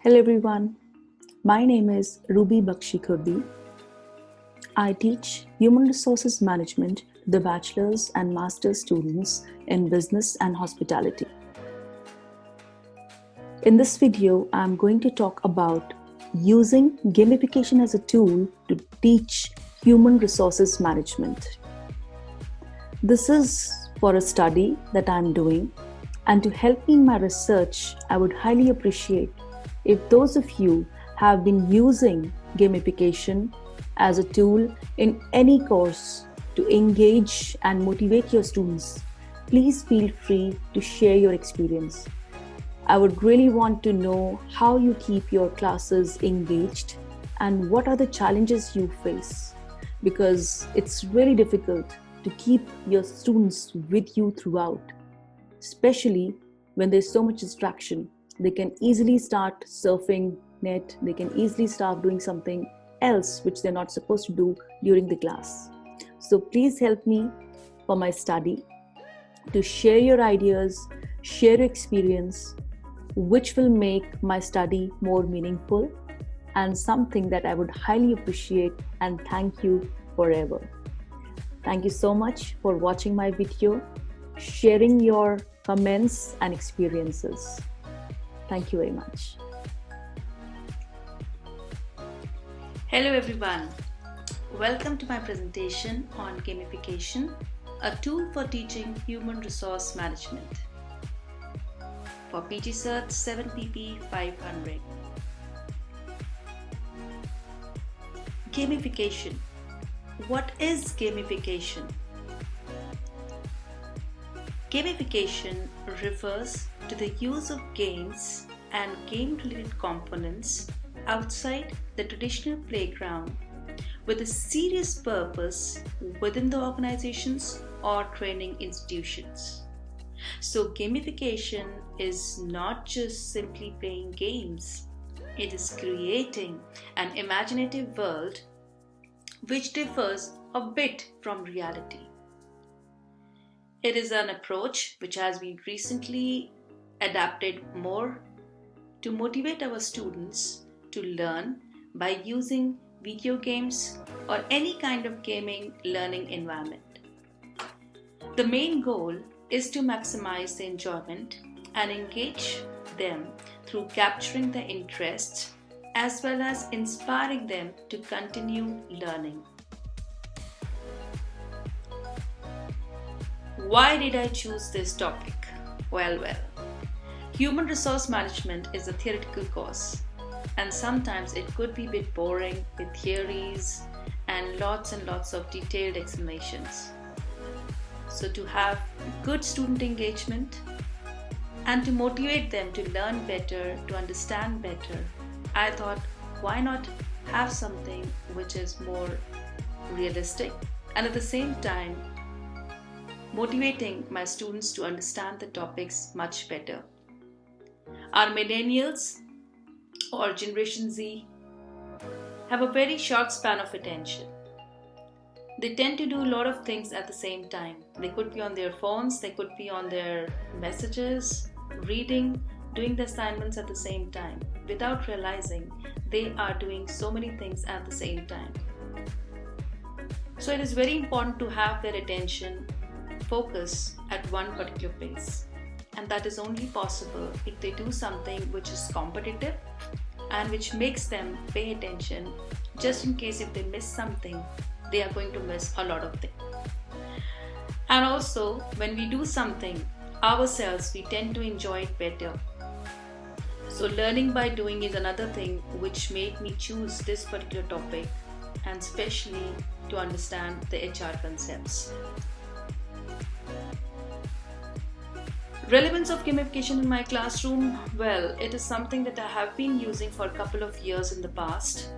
Hello everyone, my name is Ruby Bakshi Khurdi. I teach Human Resources Management to the bachelor's and master's students in business and hospitality. In this video, I'm going to talk about using gamification as a tool to teach human resources management. This is for a study that I'm doing, and to help me in my research, I would highly appreciate if those of you have been using gamification as a tool in any course to engage and motivate your students. Please feel free to share your experience. I would really want to know how you keep your classes engaged and what are the challenges you face, because it's really difficult to keep your students with you throughout, especially when there's so much distraction. They can easily start surfing net, they can easily start doing something else which they're not supposed to do during the class. So please help me for my study to share your ideas, share your experience, which will make my study more meaningful and something that I would highly appreciate and thank you forever. Thank you so much for watching my video, sharing your comments and experiences. Thank you very much. Hello everyone. Welcome to my presentation on gamification, a tool for teaching human resource management for PG Cert 7PP 500. Gamification. What is gamification? Gamification refers to the use of games and game-related components outside the traditional playground with a serious purpose within the organizations or training institutions. So gamification is not just simply playing games. It is creating an imaginative world which differs a bit from reality. It is an approach which has been recently adapted more to motivate our students to learn by using video games or any kind of gaming learning environment. The main goal is to maximize the enjoyment and engage them through capturing their interests as well as inspiring them to continue learning. Why did I choose this topic? Well, human resource management is a theoretical course, and sometimes it could be a bit boring with theories and lots of detailed explanations. So to have good student engagement and to motivate them to learn better, to understand better, I thought, why not have something which is more realistic and at the same time motivating my students to understand the topics much better. Our millennials or Generation Z have a very short span of attention. They tend to do a lot of things at the same time. They could be on their phones, they could be on their messages, reading, doing the assignments at the same time. Without realizing, they are doing so many things at the same time. So it is very important to have their attention focus at one particular place, and that is only possible if they do something which is competitive and which makes them pay attention, just in case if they miss something, they are going to miss a lot of things. And also, when we do something ourselves, we tend to enjoy it better. So learning by doing is another thing which made me choose this particular topic, and especially to understand the HR concepts. Relevance of gamification in my classroom? Well, it is something that I have been using for a couple of years in the past,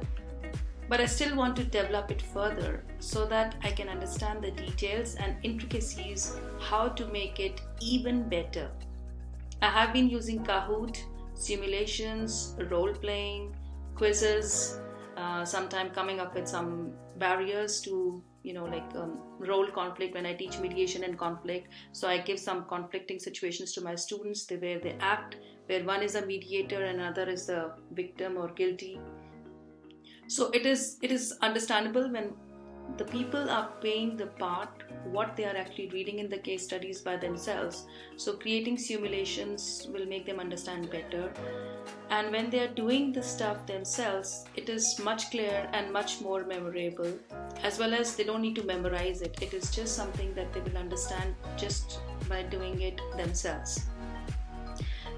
but I still want to develop it further so that I can understand the details and intricacies, how to make it even better. I have been using Kahoot, simulations, role-playing, quizzes, sometime coming up with some barriers to role conflict when I teach mediation and conflict. So I give some conflicting situations to my students where they act, where one is a mediator and another is the victim or guilty. So it is understandable when the people are playing the part what they are actually reading in the case studies by themselves. So creating simulations will make them understand better, and when they are doing the stuff themselves, it is much clearer and much more memorable, as well as they don't need to memorize it. It is just something that they will understand just by doing it themselves.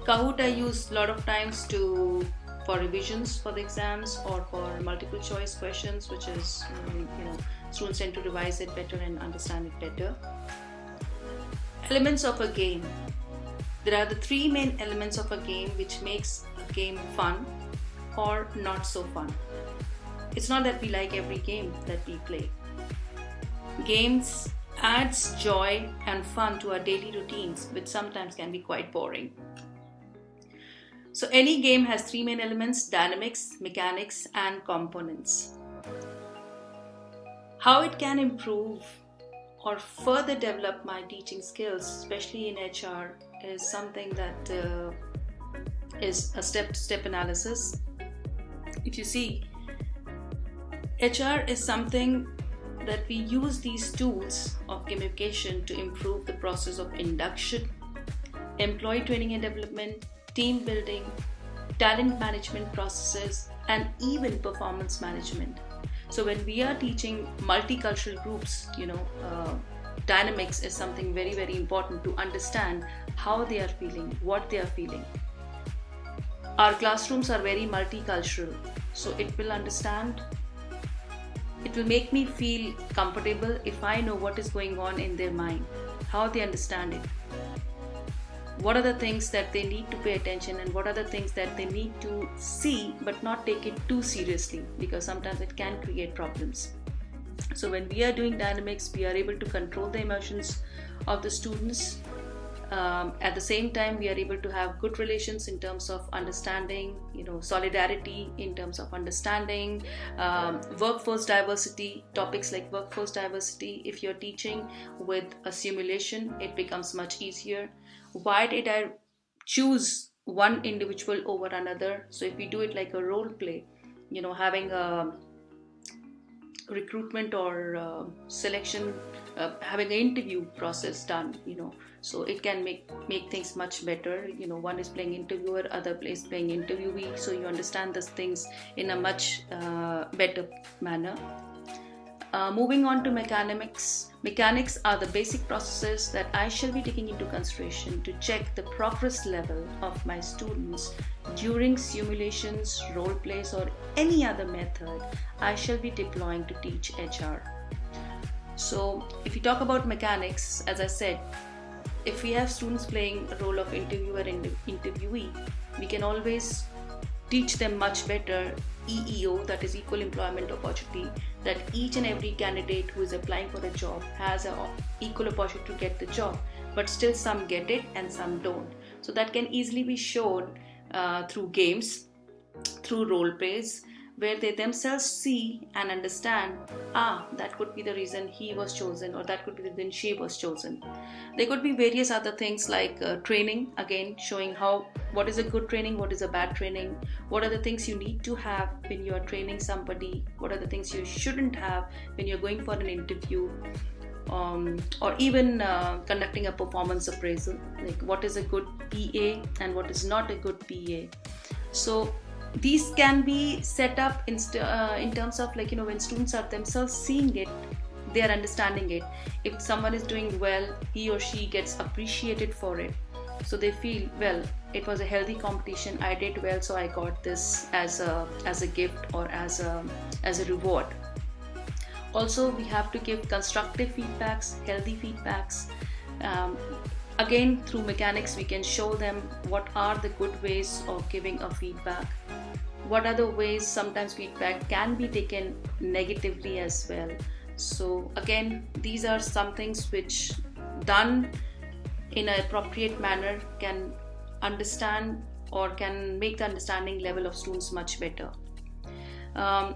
Kahoot I use a lot of times for revisions for the exams or for multiple choice questions, which is students tend to revise it better and understand it better. Elements of a game. There are the three main elements of a game which makes a game fun or not so fun. It's not that we like every game that we play. Games adds joy and fun to our daily routines, which sometimes can be quite boring. So any game has three main elements: dynamics, mechanics, and components. How it can improve or further develop my teaching skills, especially in HR, is something that is a step-to-step analysis. If you see, HR is something that we use these tools of gamification to improve the process of induction, employee training and development, team building, talent management processes, and even performance management. So when we are teaching multicultural groups, dynamics is something very, very important to understand how they are feeling, what they are feeling. Our classrooms are very multicultural, so it will make me feel comfortable if I know what is going on in their mind, how they understand it. What are the things that they need to pay attention, and what are the things that they need to see but not take it too seriously, because sometimes it can create problems. So when we are doing dynamics, we are able to control the emotions of the students. At the same time, we are able to have good relations in terms of understanding, solidarity in terms of understanding, workforce diversity, topics like workforce diversity. If you're teaching with a simulation, it becomes much easier. Why did I choose one individual over another? So if we do it like a role play, having a recruitment or selection, having an interview process done, so it can make things much better. One is playing interviewer, other is playing interviewee, so you understand these things in a much better manner. Moving on to mechanics. Mechanics are the basic processes that I shall be taking into consideration to check the progress level of my students during simulations, role plays, or any other method I shall be deploying to teach HR. So if you talk about mechanics, as I said, if we have students playing a role of interviewer and interviewee, we can always teach them much better EEO, that is equal employment opportunity, that each and every candidate who is applying for a job has an equal opportunity to get the job, but still some get it and some don't. So that can easily be shown through games, through role plays, where they themselves see and understand, that could be the reason he was chosen, or that could be the reason she was chosen. There could be various other things like training, again showing what is a good training, what is a bad training, what are the things you need to have when you are training somebody, what are the things you shouldn't have when you're going for an interview, or even conducting a performance appraisal, like what is a good PA and what is not a good PA. So these can be set up in terms of when students are themselves seeing it, they are understanding it. If someone is doing well, he or she gets appreciated for it, so they feel, well, it was a healthy competition, I did well, so I got this as a gift or as a reward. Also, we have to give constructive feedbacks, healthy feedbacks. Again, through mechanics, we can show them what are the good ways of giving a feedback. What are the ways sometimes feedback can be taken negatively as well. So again, these are some things which done in an appropriate manner can understand or can make the understanding level of students much better.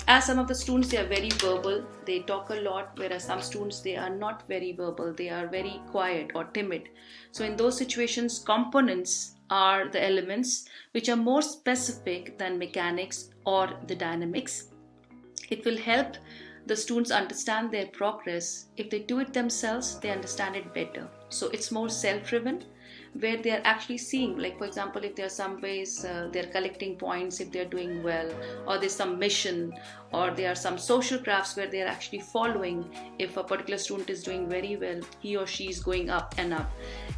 As some of the students, they are very verbal, they talk a lot, whereas some students, they are not very verbal, they are very quiet or timid. So in those situations, components are the elements which are more specific than mechanics or the dynamics. It will help the students understand their progress. If they do it themselves, they understand it better. So it's more self-driven, where they are actually seeing, like for example, if there are some ways they're collecting points if they're doing well, or there's some mission, or there are some social crafts where they're actually following. If a particular student is doing very well, he or she is going up and up.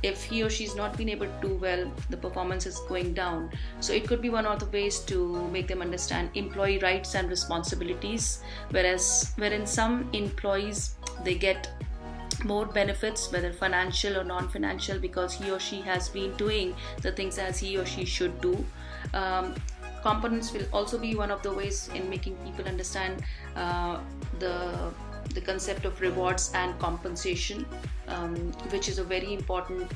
If he or she's not been able to do well, the performance is going down. So it could be one of the ways to make them understand employee rights and responsibilities, wherein some employees, they get more benefits, whether financial or non-financial, because he or she has been doing the things as he or she should do. Components will also be one of the ways in making people understand the concept of rewards and compensation, which is a very important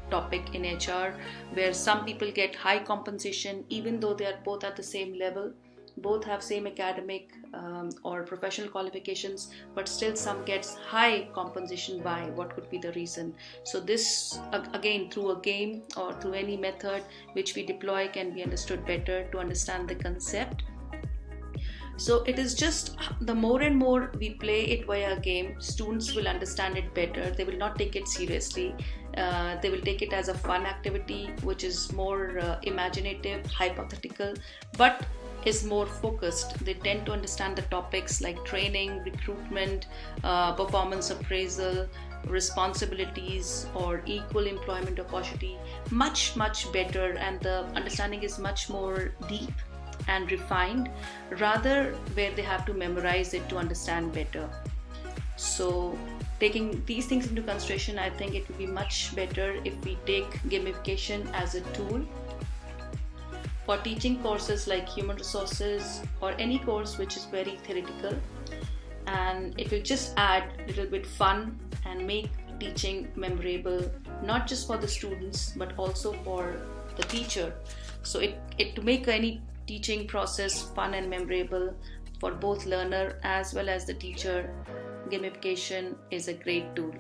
topic in HR, where some people get high compensation even though they are both at the same level, both have same academic or professional qualifications, but still some gets high compensation. Why? What could be the reason? So this, again, through a game or through any method which we deploy, can be understood better to understand the concept. So it is just the more and more we play it via a game, students will understand it better. They will not take it seriously. They will take it as a fun activity, which is more imaginative, hypothetical, but is more focused. They tend to understand the topics like training, recruitment, performance appraisal, responsibilities, or equal employment opportunity much better, and the understanding is much more deep and refined, rather where they have to memorize it to understand better. So taking these things into consideration, I think it would be much better if we take gamification as a tool for teaching courses like human resources or any course which is very theoretical, and it will just add a little bit fun and make teaching memorable, not just for the students but also for the teacher. So it to make any teaching process fun and memorable for both learner as well as the teacher, gamification is a great tool.